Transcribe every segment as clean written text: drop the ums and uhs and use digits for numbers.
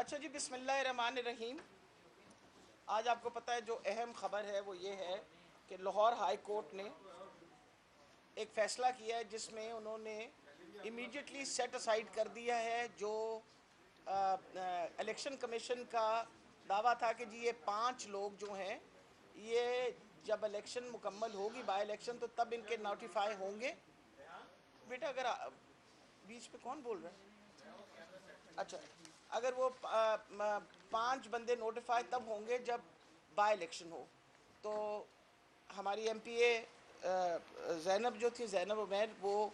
अच्छा जी, बिस्मिल्लाहिर्रहमानिर्रहीम। आज आपको पता है जो अहम ख़बर है वो ये है कि लाहौर हाई कोर्ट ने एक फ़ैसला किया है जिसमें उन्होंने इमीडिएटली सेट असाइड कर दिया है जो इलेक्शन कमीशन का दावा था कि जी ये 5 लोग जो हैं ये जब इलेक्शन मुकम्मल होगी बाई इलेक्शन तो तब इनके नोटिफाई होंगे। बेटा अगर बीच पे कौन बोल रहा है? अच्छा, अगर वो 5 बंदे नोटिफाई तब होंगे जब बाई इलेक्शन हो। तो हमारी एमपीए ज़ैनब जो थी, ज़ैनब उमैर, वो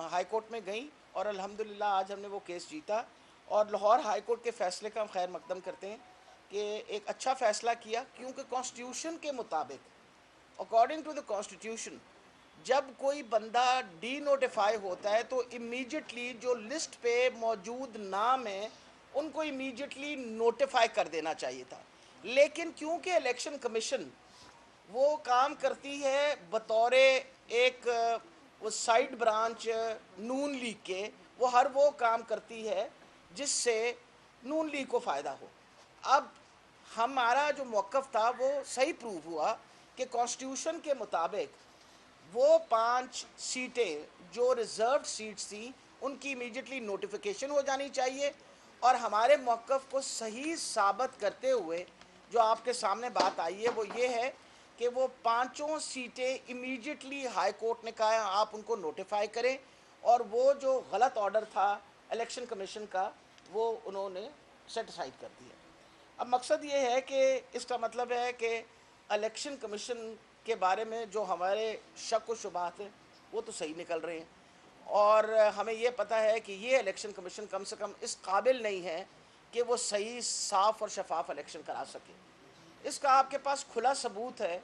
हाई कोर्ट में गई और अल्हम्दुलिल्लाह आज हमने वो केस जीता। और लाहौर हाई कोर्ट के फ़ैसले का हम खैर मकदम करते हैं कि एक अच्छा फ़ैसला किया, क्योंकि कॉन्स्टिट्यूशन के मुताबिक, अकॉर्डिंग टू द कॉन्स्टिट्यूशन, जब कोई बंदा डी नोटिफाई होता है तो इमीडिएटली जो लिस्ट पे मौजूद नाम है उनको इमीडिएटली नोटिफाई कर देना चाहिए था। लेकिन क्योंकि इलेक्शन कमीशन वो काम करती है बतौर एक वो साइड ब्रांच नून लीग के, वो हर वो काम करती है जिससे नून लीग को फ़ायदा हो। अब हमारा जो मौक़िफ़ था वो सही प्रूव हुआ कि कॉन्स्टिट्यूशन के मुताबिक वो 5 सीटें जो रिज़र्व्ड सीट्स थी उनकी इमीडिएटली नोटिफिकेशन हो जानी चाहिए। और हमारे मौक़िफ़ को सही साबित करते हुए जो आपके सामने बात आई है वो ये है कि वो 5 सीटें इमीडिएटली हाई कोर्ट ने कहा है आप उनको नोटिफाई करें, और वो जो गलत ऑर्डर था इलेक्शन कमीशन का वो उन्होंने सेटिसाइड कर दिया। अब मकसद ये है कि इसका मतलब है कि इलेक्शन कमीशन के बारे में जो हमारे शक व शुबात हैं वो तो सही निकल रहे हैं, और हमें ये पता है कि ये इलेक्शन कमीशन कम से कम इस काबिल नहीं है कि वो सही, साफ़ और शफाफ इलेक्शन करा सके। इसका आपके पास खुला सबूत है।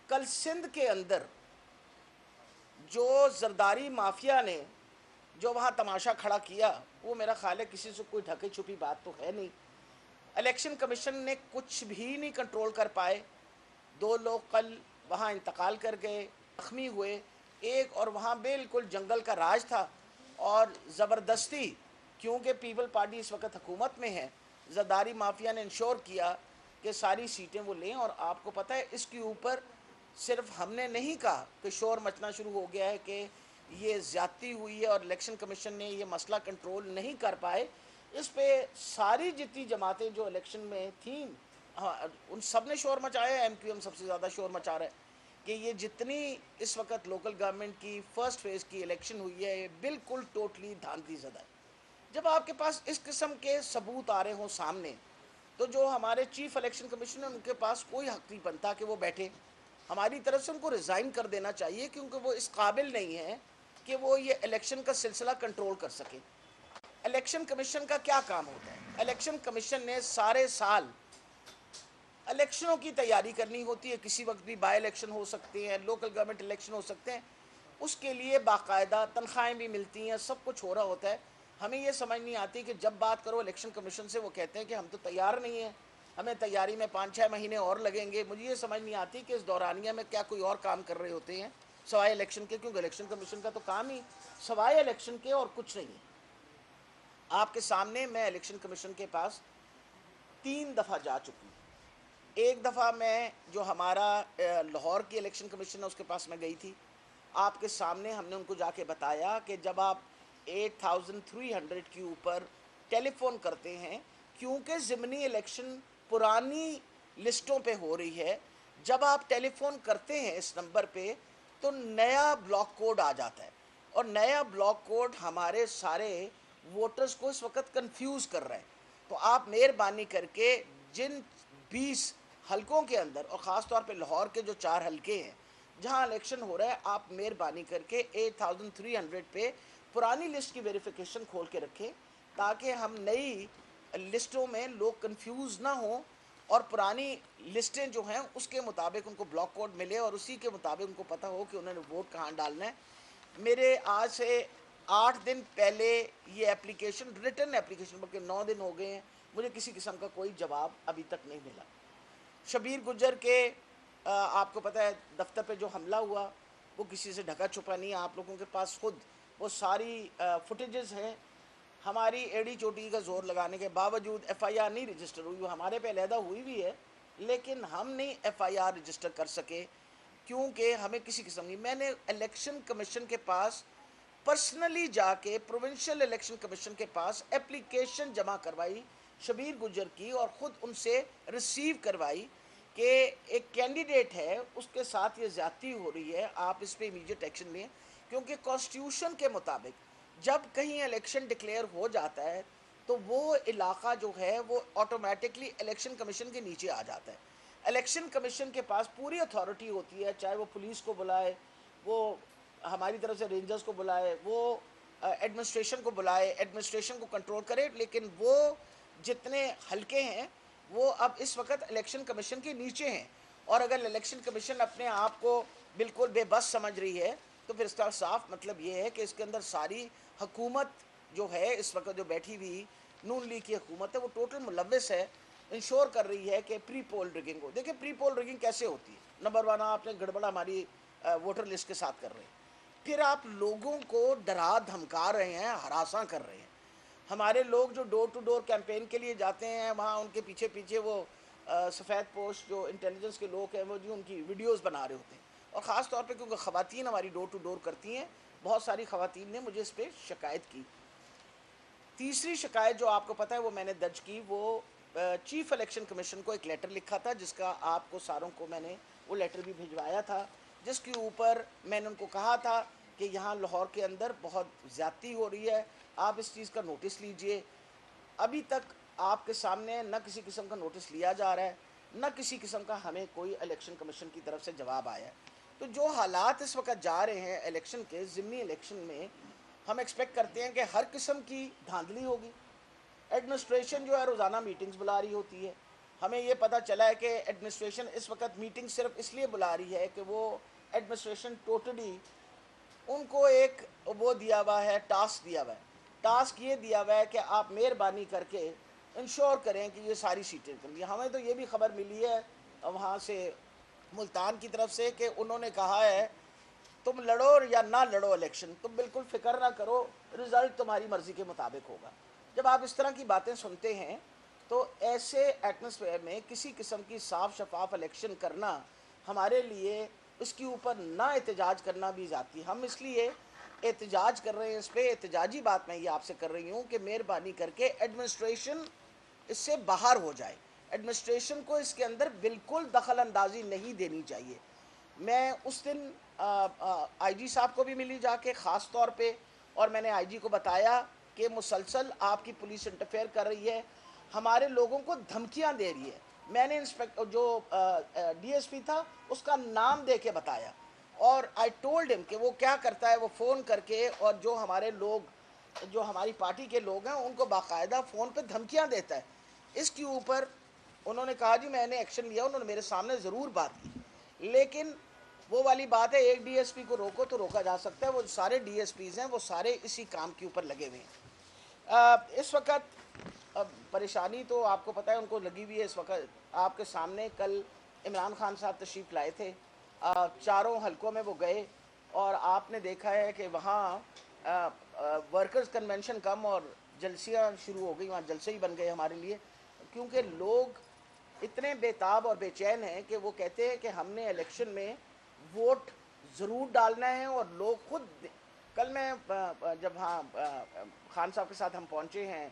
कल सिंध के अंदर जो जरदारी माफिया ने जो वहाँ तमाशा खड़ा किया, वो मेरा ख्याल है किसी से कोई ढकी छुपी बात तो है नहीं। इलेक्शन कमीशन ने कुछ भी नहीं कंट्रोल कर पाए। 2 लोग कल वहाँ इंतकाल कर गए, ज़ख्मी हुए। एक और वहाँ बिल्कुल जंगल का राज था, और ज़बरदस्ती, क्योंकि पीपल पार्टी इस वक्त हुकूमत में है, ज़रदारी माफिया ने इंश्योर किया कि सारी सीटें वो लें। और आपको पता है इसके ऊपर सिर्फ हमने नहीं कहा कि शोर मचना शुरू हो गया है कि ये ज़्यादती हुई है और इलेक्शन कमीशन ने ये मसला कंट्रोल नहीं कर पाए। इस पे सारी जितनी जमातें जो इलेक्शन में थीं, हाँ, उन सब ने शोर मचाया है। एमक्यूएम सबसे ज़्यादा शोर मचा रहा है कि ये जितनी इस वक्त लोकल गवर्नमेंट की फ़र्स्ट फेज़ की इलेक्शन हुई है ये बिल्कुल टोटली धांधली ज़दा है। जब आपके पास इस किस्म के सबूत आ रहे हों सामने, तो जो हमारे चीफ इलेक्शन कमीशन है उनके पास कोई हक नहीं बनता कि वो बैठे। हमारी तरफ से उनको रिज़ाइन कर देना चाहिए, क्योंकि वो इस काबिल नहीं है कि वो ये इलेक्शन का सिलसिला कंट्रोल कर सके। इलेक्शन कमीशन का क्या काम होता है? इलेक्शन कमीशन ने सारे साल इलेक्शनों की तैयारी करनी होती है। किसी वक्त भी बाई इलेक्शन हो सकते हैं, लोकल गवर्नमेंट इलेक्शन हो सकते हैं, उसके लिए बाकायदा तनख्वाहें भी मिलती हैं, सब कुछ हो रहा होता है। हमें ये समझ नहीं आती कि जब बात करो इलेक्शन कमीशन से वो कहते हैं कि हम तो तैयार नहीं हैं, हमें तैयारी में 5-6 महीने और लगेंगे। मुझे ये समझ नहीं आती कि इस दौरानिया में क्या कोई और काम कर रहे होते हैं सवाए इलेक्शन के, क्योंकि इलेक्शन कमीशन का तो काम ही सवाए इलेक्शन के और कुछ नहीं है। आपके सामने मैं इलेक्शन कमीशन के पास 3 दफ़ा जा चुकी हूँ। एक दफ़ा मैं जो हमारा लाहौर की इलेक्शन कमीशन है उसके पास मैं गई थी। आपके सामने हमने उनको जाके बताया कि जब आप 8300 के ऊपर टेलीफोन करते हैं, क्योंकि ज़िमनी इलेक्शन पुरानी लिस्टों पे हो रही है, जब आप टेलीफोन करते हैं इस नंबर पे तो नया ब्लॉक कोड आ जाता है, और नया ब्लॉक कोड हमारे सारे वोटर्स को इस वक्त कंफ्यूज कर रहा है। तो आप मेहरबानी करके जिन 20 हलकों के अंदर, और ख़ास तौर पे लाहौर के जो 4 हलके हैं जहां इलेक्शन हो रहा है, आप मेहरबानी करके 8300 पे पुरानी लिस्ट की वेरिफिकेशन खोल के रखें, ताकि हम नई लिस्टों में लोग कंफ्यूज ना हो, और पुरानी लिस्टें जो हैं उसके मुताबिक उनको ब्लॉक कोड मिले और उसी के मुताबिक उनको पता हो कि उन्होंने वोट कहाँ डालना है। मेरे आज से 8 दिन पहले ये एप्लीकेशन, रिटन एप्लीकेशन, बल्कि 9 दिन हो गए हैं, मुझे किसी किस्म का कोई जवाब अभी तक नहीं मिला। शबीर गुज्जर के आपको पता है दफ्तर पे जो हमला हुआ वो किसी से ढका छुपा नहीं है। आप लोगों के पास खुद वो सारी फुटेजेस हैं हमारी एड़ी चोटी का जोर लगाने के बावजूद एफआईआर नहीं रजिस्टर हुई। वो हमारे पे अलहदा हुई भी है, लेकिन हम नहीं एफआईआर रजिस्टर कर सके क्योंकि हमें किसी किस्म की। मैंने इलेक्शन कमीशन के पास पर्सनली जाके प्रोविंशियल इलेक्शन कमीशन के पास एप्लीकेशन जमा करवाई शबीर गुजर की, और ख़ुद उनसे रिसीव करवाई कि एक कैंडिडेट है उसके साथ ये ज़्यादती हो रही है, आप इस पर इमीडिएट एक्शन लें। क्योंकि कॉन्स्टिट्यूशन के मुताबिक जब कहीं इलेक्शन डिक्लेयर हो जाता है तो वो इलाका जो है वो ऑटोमेटिकली इलेक्शन कमीशन के नीचे आ जाता है। इलेक्शन कमीशन के पास पूरी अथॉरिटी होती है, चाहे वो पुलिस को बुलाए, वो हमारी तरफ से रेंजर्स को बुलाए, वो एडमिनिस्ट्रेशन को बुलाए, एडमिनिस्ट्रेशन को कंट्रोल करे, लेकिन वो जितने हल्के हैं वो अब इस वक्त इलेक्शन कमीशन के नीचे हैं। और अगर इलेक्शन कमीशन अपने आप को बिल्कुल बेबस समझ रही है तो फिर इसका साफ मतलब ये है कि इसके अंदर सारी हुकूमत जो है इस वक्त जो बैठी हुई नून लीग की हुकूमत है वो टोटल मुलव्वस है, इंश्योर कर रही है कि प्री पोल रिगिंग हो। देखिए प्री पोल रिगिंग कैसे होती है। नंबर वन, आपने गड़बड़ हमारी वोटर लिस्ट के साथ कर रहे हैं, फिर आप लोगों को डरा धमका रहे हैं, हरासा कर रहे हैं। हमारे लोग जो डोर टू डोर कैंपेन के लिए जाते हैं वहाँ उनके पीछे पीछे वो सफ़ेद पोस्ट जो इंटेलिजेंस के लोग हैं वो जो उनकी वीडियोस बना रहे होते हैं। और ख़ास तौर पे क्योंकि ख़वातीन हमारी डोर टू डोर करती हैं, बहुत सारी ख़वातीन ने मुझे इस पर शिकायत की। तीसरी शिकायत जो आपको पता है वो मैंने दर्ज की, वो चीफ इलेक्शन कमीशन को एक लेटर लिखा था जिसका आपको सारों को मैंने वो लेटर भी भिजवाया था, जिसके ऊपर मैंने उनको कहा था कि यहाँ लाहौर के अंदर बहुत ज़्यादती हो रही है, आप इस चीज़ का नोटिस लीजिए। अभी तक आपके सामने न किसी किस्म का नोटिस लिया जा रहा है, न किसी किस्म का हमें कोई इलेक्शन कमीशन की तरफ से जवाब आया है। तो जो हालात इस वक्त जा रहे हैं इलेक्शन के ज़िमनी इलेक्शन में, हम एक्सपेक्ट करते हैं कि हर किस्म की धांधली होगी। एडमिनिस्ट्रेशन जो है रोज़ाना मीटिंग्स बुला रही होती है। हमें ये पता चला है कि एडमिनिस्ट्रेशन इस वक्त मीटिंग सिर्फ इसलिए बुला रही है कि वो एडमिनिस्ट्रेशन टोटली उनको एक वो दिया हुआ है, टास्क दिया हुआ है। टास्क ये दिया हुआ है कि आप मेहरबानी करके इंश्योर करें कि ये सारी सीटें कर ली। हमें तो ये भी खबर मिली है वहाँ से मुल्तान की तरफ से कि उन्होंने कहा है तुम लड़ो या ना लड़ो इलेक्शन, तुम बिल्कुल फिक्र ना करो, रिज़ल्ट तुम्हारी मर्ज़ी के मुताबिक होगा। जब आप इस तरह की बातें सुनते हैं तो ऐसे एटमॉस्फेयर में किसी किस्म की साफ शफाफ इलेक्शन करना हमारे लिए, इसके ऊपर ना एहतजाज करना भी ज़्यादती। हम इसलिए एहतजाज कर रहे हैं, इस पर एहतजाजी बात मैं ये आपसे कर रही हूँ कि मेहरबानी करके एडमिनिस्ट्रेशन इससे बाहर हो जाए। एडमिनिस्ट्रेशन को इसके अंदर बिल्कुल दखल अंदाजी नहीं देनी चाहिए। मैं उस दिन आईजी साहब को भी मिली जाके ख़ास तौर पे, और मैंने आईजी को बताया कि मुसलसल आपकी पुलिस इंटरफेयर कर रही है, हमारे लोगों को धमकियां दे रही है। मैंने इंस्पेक्टर जो डीएसपी था उसका नाम दे के बताया, और आई टोल्ड हिम कि वो क्या करता है, वो फ़ोन करके और जो हमारे लोग जो हमारी पार्टी के लोग हैं उनको बाकायदा फ़ोन पे धमकियां देता है। इसके ऊपर उन्होंने कहा जी मैंने एक्शन लिया, उन्होंने मेरे सामने ज़रूर बात की, लेकिन वो वाली बात है एक डीएसपी को रोको तो रोका जा सकता है। वो सारे डीएसपीज़ हैं वो सारे इसी काम के ऊपर लगे हुए हैं। इस वक्त परेशानी तो आपको पता है उनको लगी हुई है। इस वक्त आपके सामने कल इमरान खान साहब तशरीफ़ लाए थे, चारों हलकों में वो गए और आपने देखा है कि वहाँ वर्कर्स कन्वेंशन कम और जलसियाँ शुरू हो गई, वहाँ जलसे ही बन गए हमारे लिए, क्योंकि लोग इतने बेताब और बेचैन हैं कि वो कहते हैं कि हमने इलेक्शन में वोट ज़रूर डालना है। और लोग खुद, कल मैं जब खान साहब के साथ हम पहुँचे हैं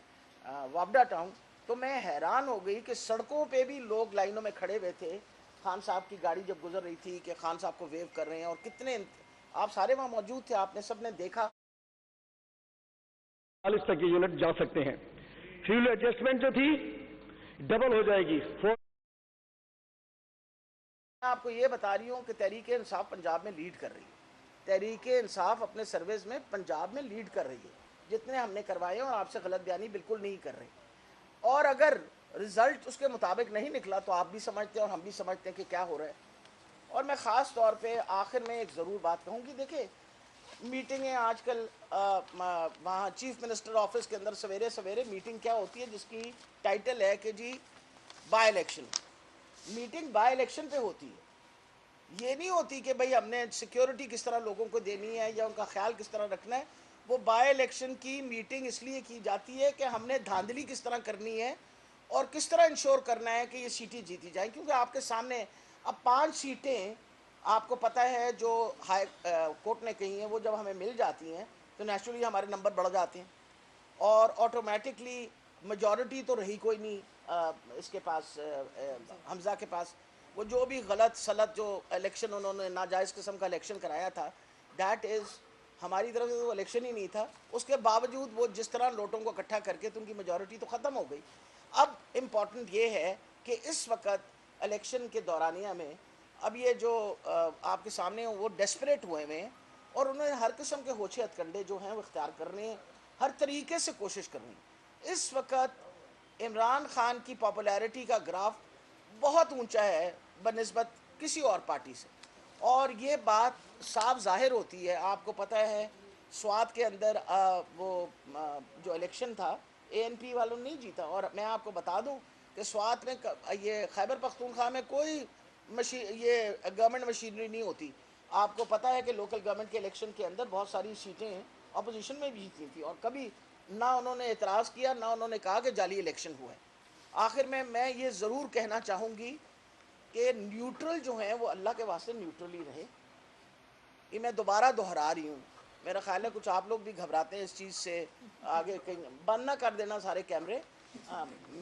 वापडा टाउन, तो मैं हैरान हो गई कि सड़कों पे भी लोग लाइनों में खड़े हुए थे। खान साहब की गाड़ी जब गुजर रही थी कि खान साहब को वेव कर रहे हैं, और कितने आप सारे वहाँ मौजूद थे, आपने सब ने देखा। 40 तक ये यूनिट जा सकते हैं। फ्यूल एडजस्टमेंट जो थी डबल हो जाएगी। मैं आपको ये बता रही हूँ कि तहरीक इंसाफ पंजाब में लीड कर रही है। तहरीक इंसाफ अपने सर्विस में पंजाब में लीड कर रही है, जितने हमने करवाए हैं, और आपसे गलत बयानी बिल्कुल नहीं कर रहे। और अगर रिज़ल्ट उसके मुताबिक नहीं निकला तो आप भी समझते हैं और हम भी समझते हैं कि क्या हो रहा है। और मैं ख़ास तौर पे आखिर में एक ज़रूर बात कहूँगी, देखिए मीटिंगें आजकल वहाँ चीफ मिनिस्टर ऑफिस के अंदर सवेरे सवेरे मीटिंग क्या होती है जिसकी टाइटल है कि जी by election. Meeting by election पे होती है, ये नहीं होती कि भाई हमने सिक्योरिटी किस तरह लोगों को देनी है या उनका ख्याल किस तरह रखना है। वो बाय इलेक्शन की मीटिंग इसलिए की जाती है कि हमने धांधली किस तरह करनी है और किस तरह इंश्योर करना है कि ये सीटें जीती जाएं, क्योंकि आपके सामने अब 5 सीटें आपको पता है जो हाई कोर्ट ने कही हैं, वो जब हमें मिल जाती हैं तो नेचुरली हमारे नंबर बढ़ जाते हैं और ऑटोमेटिकली मेजॉरिटी तो रही कोई नहीं इसके पास हमज़ा के पास। वो जो भी गलत सलत जो इलेक्शन उन्होंने नाजायज़ किस्म का इलेक्शन कराया था, दैट इज़ हमारी तरफ से तो इलेक्शन ही नहीं था। उसके बावजूद वो जिस तरह लोगों को इकट्ठा करके तो उनकी मेजॉरिटी तो ख़त्म हो गई। अब इम्पॉर्टेंट ये है कि इस वक्त इलेक्शन के दौरानिया में अब ये जो आपके सामने वो डेस्परेट हुए हुए हैं और उन्होंने हर किस्म के होशे हथकंडे जो हैं वो इख्तियार करने हैं, हर तरीके से कोशिश करनी है। इस वक्त इमरान खान की पॉपुलैरिटी का ग्राफ बहुत ऊंचा है बनिस्बत किसी और पार्टी से, और ये बात साफ जाहिर होती है। आपको पता है स्वात के अंदर जो इलेक्शन था एएनपी वालों ने नहीं जीता, और मैं आपको बता दूं कि स्वात में ये खैबर पख्तूनख्वा में कोई ये गवर्नमेंट मशीनरी नहीं होती। आपको पता है कि लोकल गवर्नमेंट के इलेक्शन के अंदर बहुत सारी सीटें अपोजिशन में भी जीती थी और कभी ना उन्होंने एतराज़ किया ना उन्होंने कहा कि जाली इलेक्शन हुआ है। आखिर में मैं ये ज़रूर कहना चाहूँगी कि न्यूट्रल जो हैं वो अल्लाह के वास्ते न्यूट्रल ही रहे। ये मैं दोबारा दोहरा रही हूँ, मेरा ख्याल है कुछ आप लोग भी घबराते हैं इस चीज़ से, आगे कहीं बंद ना कर देना सारे कैमरे।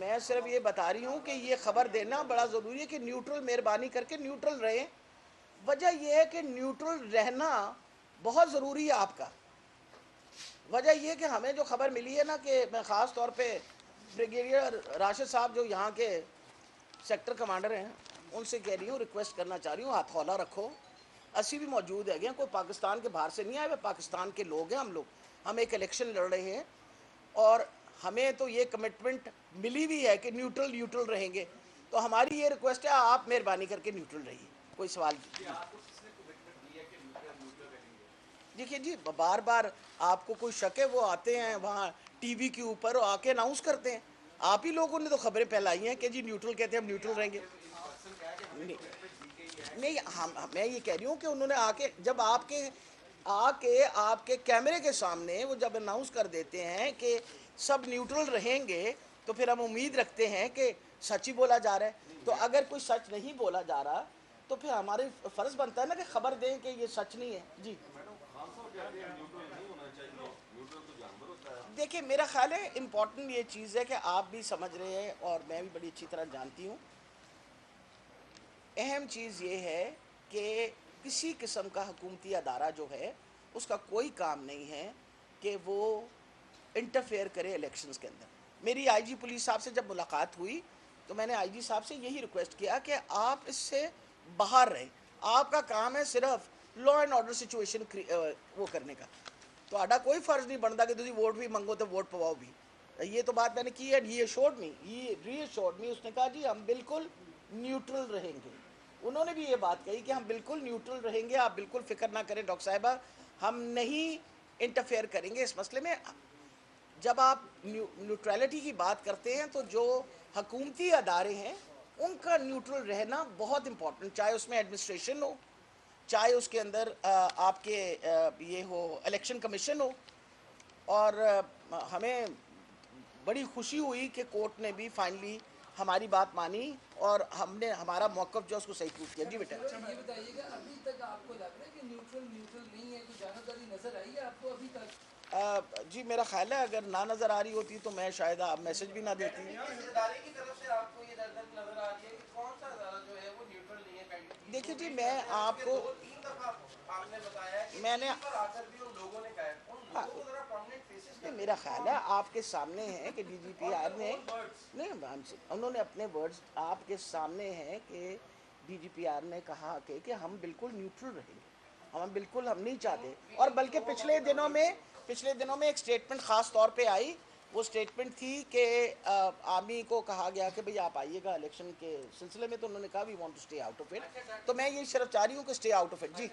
मैं सिर्फ ये बता रही हूँ कि ये ख़बर देना बड़ा ज़रूरी है कि न्यूट्रल, मेहरबानी करके न्यूट्रल रहें। वजह यह है कि न्यूट्रल रहना बहुत ज़रूरी है आपका। वजह यह है कि हमें जो खबर मिली है ना, कि मैं ख़ास तौर पे ब्रिगेडियर राशिद साहब जो यहाँ के सेक्टर कमांडर हैं उनसे कह रही हूँ, रिक्वेस्ट करना चाह रही हूँ, हाथ हौला रखो। असी भी मौजूद है, कोई पाकिस्तान के बाहर से नहीं आए, वे पाकिस्तान के लोग हैं। हम एक इलेक्शन लड़ रहे हैं और हमें तो ये कमिटमेंट मिली भी है कि न्यूट्रल रहेंगे। तो हमारी ये रिक्वेस्ट है, आप मेहरबानी करके न्यूट्रल रहिए। कोई सवाल देखिए जी, बार बार आपको कोई शक है, वो आते हैं वहाँ टीवी के ऊपर और आके अनाउंस करते हैं। आप ही लोगों ने तो खबरें फैलाई हैं कि जी न्यूट्रल कहते हैं, हम न्यूट्रल रहेंगे। नहीं, मैं ये कह रही हूँ कि उन्होंने जब आपके कैमरे के सामने वो जब अनाउंस कर देते हैं कि सब न्यूट्रल रहेंगे, तो फिर हम उम्मीद रखते हैं कि सच ही बोला जा रहा है। तो अगर कोई सच नहीं बोला जा रहा तो फिर हमारे फ़र्ज़ बनता है ना कि खबर दें कि ये सच नहीं है। जी देखिए, मेरा ख्याल है इम्पॉर्टेंट ये चीज़ है कि आप भी समझ रहे हैं और मैं भी बड़ी अच्छी तरह जानती हूँ। अहम चीज़ ये है कि किसी किस्म का हुकूमती अदारा जो है उसका कोई काम नहीं है कि वो इंटरफेयर करे इलेक्शंस के अंदर। मेरी आईजी पुलिस साहब से जब मुलाकात हुई तो मैंने आईजी साहब से यही रिक्वेस्ट किया कि आप इससे बाहर रहें। आपका काम है सिर्फ लॉ एंड ऑर्डर सिचुएशन वो करने का। तो आड़ा कोई फ़र्ज़ नहीं बनता कि तुम वोट भी मंगो तो वोट पवाओ भी। ये तो बात मैंने की है। ये रीअश्योर्ड मी, उसने कहा जी हम बिल्कुल न्यूट्रल रहेंगे। उन्होंने भी ये बात कही कि हम बिल्कुल न्यूट्रल रहेंगे, आप बिल्कुल फ़िक्र ना करें डॉक्टर साहिबा, हम नहीं इंटरफेयर करेंगे इस मसले में। जब आप न्यूट्रलिटी की बात करते हैं तो जो हकूमती अदारे हैं उनका न्यूट्रल रहना बहुत इम्पोर्टेंट, चाहे उसमें एडमिनिस्ट्रेशन हो, चाहे उसके अंदर आपके ये हो इलेक्शन कमीशन हो। और हमें बड़ी खुशी हुई कि कोर्ट ने भी फाइनली हमारी बात मानी और हमने हमारा मौक़िफ़ जो उसको सही प्रूफ किया। जी बेटा, ये बताइएगा, अभी तक आपको लग रहा है कि न्यूट्रल नहीं है, कोई जानकारी नजर आई है आपको अभी तक? जी मेरा ख्याल है अगर ना नज़र आ रही होती तो मैं शायद आप मैसेज भी ना देती। देखिए जी, मैं आपको मैंने हाँ, नहीं, मेरा ख्याल है आपके सामने है कि डीजीपीआर ने नहीं, उन्होंने अपने वर्ड्स आपके सामने हैं कि डीजीपीआर ने कहा कि हम बिल्कुल न्यूट्रल रहेंगे, हम नहीं चाहते। और बल्कि पिछले दिनों में एक स्टेटमेंट ख़ास तौर पे आई। वो स्टेटमेंट थी कि आर्मी को कहा गया कि भाई आप आइएगा इलेक्शन के सिलसिले में, तो उन्होंने कहा we want to stay out of it. तो मैं ये सिर्फ चाह रही हूँ कि स्टे आउट ऑफ इट। जी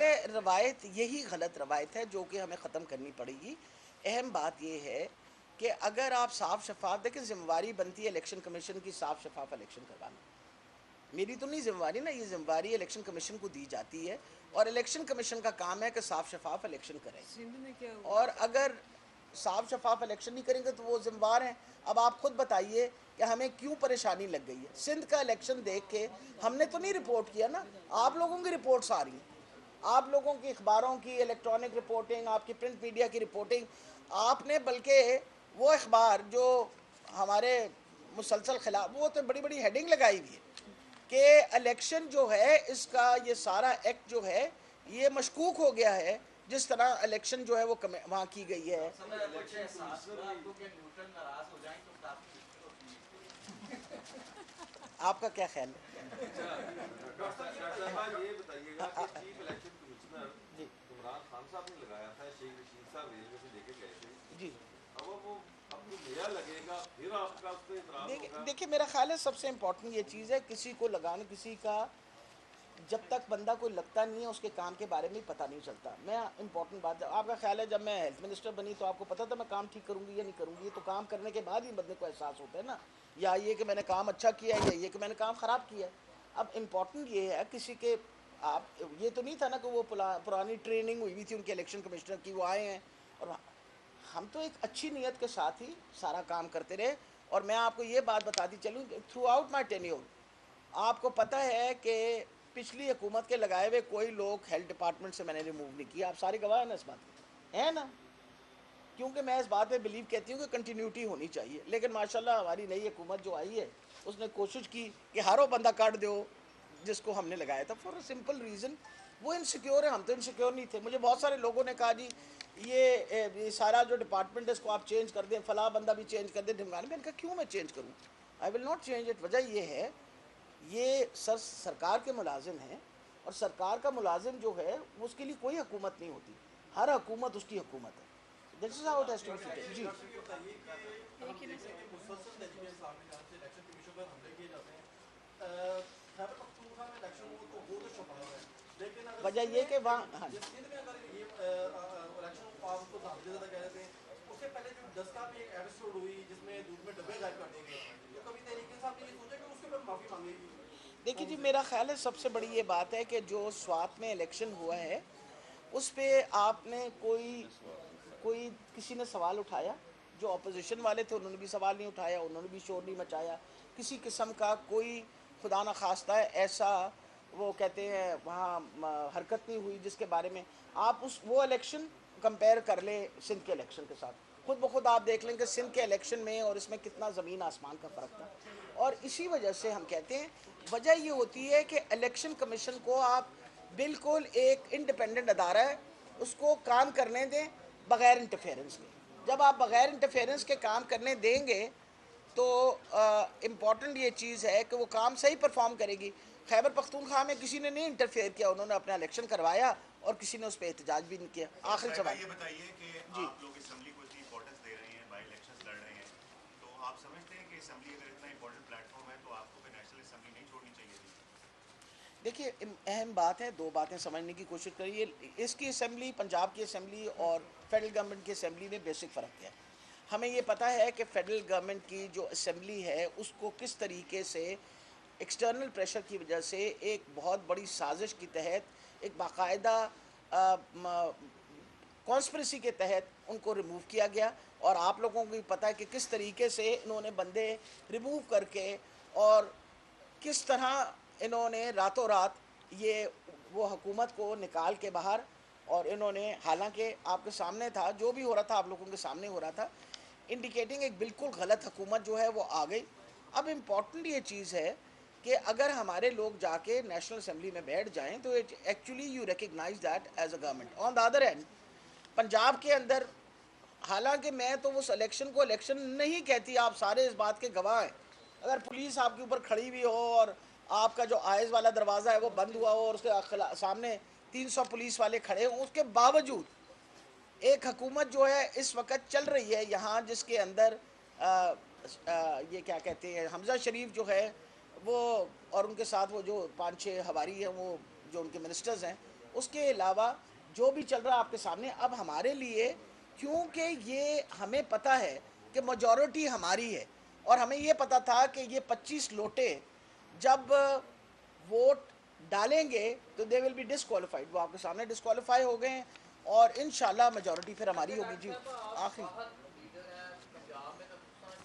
ख्याल है रवायत यही गलत रवायत है जो कि हमें ख़त्म करनी पड़ेगी। अहम बात यह है कि अगर आप साफ शफाफ देखें, जिम्मेवारी बनती है इलेक्शन कमीशन की साफ शफाफ इलेक्शन करवाना। मेरी तो नहीं जिम्मेवारी ना, ये जिम्मेवारी इलेक्शन कमीशन को दी जाती है और इलेक्शन कमीशन का काम है कि साफ शफाफ इलेक्शन करें। सिंध में क्या हुआ? और अगर साफ शफाफ इलेक्शन नहीं करेंगे तो वो जिम्मेवार हैं। अब आप खुद बताइए कि हमें क्यों परेशानी लग गई है। सिंध का इलेक्शन देख के हमने तो नहीं रिपोर्ट किया ना, आप लोगों की रिपोर्ट्स आ रही हैं, आप लोगों की अखबारों की इलेक्ट्रॉनिक रिपोर्टिंग, आपकी प्रिंट मीडिया की रिपोर्टिंग। आपने बल्कि वो अखबार जो हमारे मुसलसल खिलाफ, वो तो बड़ी बड़ी हेडिंग लगाई हुई है कि इलेक्शन जो है इसका ये सारा एक्ट जो है ये मशकूक हो गया है, जिस तरह इलेक्शन जो है वो वहाँ की गई है। आपका क्या ख्याल है? ये बताइएगा कि chief election commissioner Imran Khan साहब ने लगाया था, शेख रशीद साहब रेलवे से लेके गए थे जी। अब वो आपको नया लगेगा, फिर आपका उस पर इतराज होगा। देखिए मेरा ख्याल है सबसे इम्पोर्टेंट ये चीज़ है, किसी को लगाना, किसी का जब तक बंदा कोई लगता नहीं है उसके काम के बारे में पता नहीं चलता। मैं इम्पोर्टेंट बात है, आपका ख्याल है जब मैं हेल्थ मिनिस्टर बनी तो आपको पता था मैं काम ठीक करूँगी या नहीं करूँगी? ये तो काम करने के बाद ही बंदे को एहसास होता है ना, या ये कि मैंने काम अच्छा किया है या ये कि मैंने काम ख़राब किया है। अब इम्पोर्टेंट ये है किसी के, आप ये तो नहीं था ना कि वो पुरानी ट्रेनिंग हुई थी उनके इलेक्शन कमिश्नर की, वो आए हैं और हम तो एक अच्छी नीयत के साथ ही सारा काम करते रहे। और मैं आपको ये बात बताती चलूँ, थ्रू आउट माई टेन्योर आपको पता है कि पिछली हुकूमत के लगाए हुए कोई लोग हेल्थ डिपार्टमेंट से मैंने रिमूव नहीं किया। आप सारे गवाह हैं ना इस बात के, है ना? क्योंकि मैं इस बात पे बिलीव कहती हूँ कि कंटिन्यूटी होनी चाहिए। लेकिन माशाल्लाह हमारी नई हुकूमत जो आई है उसने कोशिश की कि हर वो बंदा काट दो जिसको हमने लगाया था, फॉर अ सिंपल रीज़न वो इनसिक्योर है। हम तो इनसिक्योर नहीं थे। मुझे बहुत सारे लोगों ने कहा जी ये सारा जो डिपार्टमेंट है इसको आप चेंज कर दें, फला बंदा भी चेंज कर दें, ढिमकाने में। इनका क्यों मैं चेंज करूँ? I will not change it. वजह ये है, ये सरकार के मुलाजिम हैं और सरकार का मुलाजिम जो है उसके लिए कोई हुकूमत नहीं होती, हर हुकूमत उसकी हुकूमत है। This is how it has to be fitted. जी वजह ये कि वहाँ, हाँ देखिए जी, मेरा ख्याल है सबसे बड़ी ये बात है कि जो स्वात में इलेक्शन हुआ है उस पर आपने कोई किसी ने सवाल उठाया? जो अपोजिशन वाले थे उन्होंने भी सवाल नहीं उठाया, उन्होंने भी शोर नहीं मचाया, किसी किस्म का कोई खुदा न खास्ता है ऐसा वो कहते हैं वहाँ हरकत नहीं हुई जिसके बारे में आप वो इलेक्शन कंपेयर कर ले सिंध के इलेक्शन के साथ। खुद ब खुद आप देख लें कि सिंध के इलेक्शन में और इसमें कितना ज़मीन आसमान का फ़र्क था। और इसी वजह से हम कहते हैं वजह ये होती है कि इलेक्शन कमीशन को आप बिल्कुल एक इंडिपेंडेंट अदारा है, उसको काम करने दें बग़ैर इंटरफेरेंस के। जब आप बग़ैर इंटरफेरेंस के काम करने देंगे तो इम्पॉर्टेंट ये चीज़ है कि वो काम सही परफॉर्म करेगी। खैबर पख्तूनख्वा में किसी ने नहीं इंटरफेयर किया, उन्होंने अपना इलेक्शन करवाया और किसी ने उस पर एहतजाज भी नहीं किया। आखिरी सवाल ये बताइए कि जी, आप लोग असेंबली को इतनी इंपॉर्टेंस दे रहे हैं, बाई इलेक्शंस लड़ रहे हैं, तो आप समझते हैं कि असेंबली अगर इतना इंपॉर्टेंट प्लेटफॉर्म है तो आपको फिर नेशनल असेंबली नहीं छोड़नी चाहिए थी? देखिए अहम बात है, दो बातें समझने की कोशिश करिए। इसकी असेंबली, पंजाब की असेंबली और फेडरल गवर्नमेंट की असेंबली में बेसिक फ़र्क है। हमें ये पता है कि फेडरल गवर्नमेंट की जो असेंबली है उसको किस तरीके से एक्सटर्नल प्रेशर की वजह से एक बहुत बड़ी साजिश के तहत एक बाकायदा कॉन्स्पिरेसी के तहत उनको रिमूव किया गया। और आप लोगों को भी पता है कि किस तरीके से इन्होंने बंदे रिमूव करके और किस तरह इन्होंने रातों रात ये वो हुकूमत को निकाल के बाहर, और इन्होंने हालांकि आपके सामने था जो भी हो रहा था, आप लोगों के सामने हो रहा था, इंडिकेटिंग एक बिल्कुल गलत हुकूमत जो है वो आ गई। अब इम्पॉर्टेंट ये चीज़ है कि अगर हमारे लोग जाके नेशनल असेंबली में बैठ जाएं तो it actually you recognize that as a government. On the other hand Punjab के अंदर, हालांकि मैं तो उस इलेक्शन को इलेक्शन नहीं कहती, आप सारे इस बात के गवाह हैं, अगर पुलिस आपके ऊपर खड़ी हुई हो और आपका जो आयज़ वाला दरवाज़ा है वो बंद हुआ हो और उसके सामने 300 पुलिस वाले खड़े हों, उसके बावजूद एक हुकूमत जो है इस वक्त चल रही है यहाँ, जिसके अंदर ये क्या कहते हैं, हमज़ा शरीफ जो है वो और उनके साथ वो जो 5-6 हवारी हैं, वो जो उनके मिनिस्टर्स हैं, उसके अलावा जो भी चल रहा है आपके सामने, अब हमारे लिए, क्योंकि ये हमें पता है कि मेजॉरिटी हमारी है और हमें ये पता था कि ये 25 लोटे जब वोट डालेंगे तो दे विल बी डिसक्वालीफाइड, वो आपके सामने डिसक्वालीफाई हो गए हैं और इंशाल्लाह मेजॉरिटी फिर हमारी होगी। जी आखिरी लीडर है पंजाब में, तो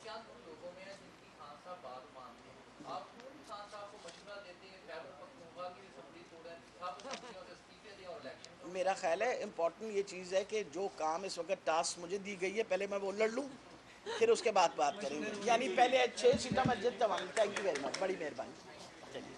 चंद लोगों में है जिनकी खान साहब बात मानते हैं, आप क्यों नहीं खान साहब को मशवरा देते हैं? खैबर पख्तूनख्वा की असम्बली तोड़ें, सब असम्बलियों से इस्तीफे दें और इलेक्शन। मेरा ख्याल है इम्पोर्टेंट ये चीज़ है कि जो काम इस वक्त टास्क मुझे दी गई है पहले मैं वो लड़ लूँ, फिर उसके बाद बात करेंगे। यानी पहले 6 सीटा मैं जीत जाऊँगी। थैंक यू वेरी मच, बड़ी मेहरबानी। चलिए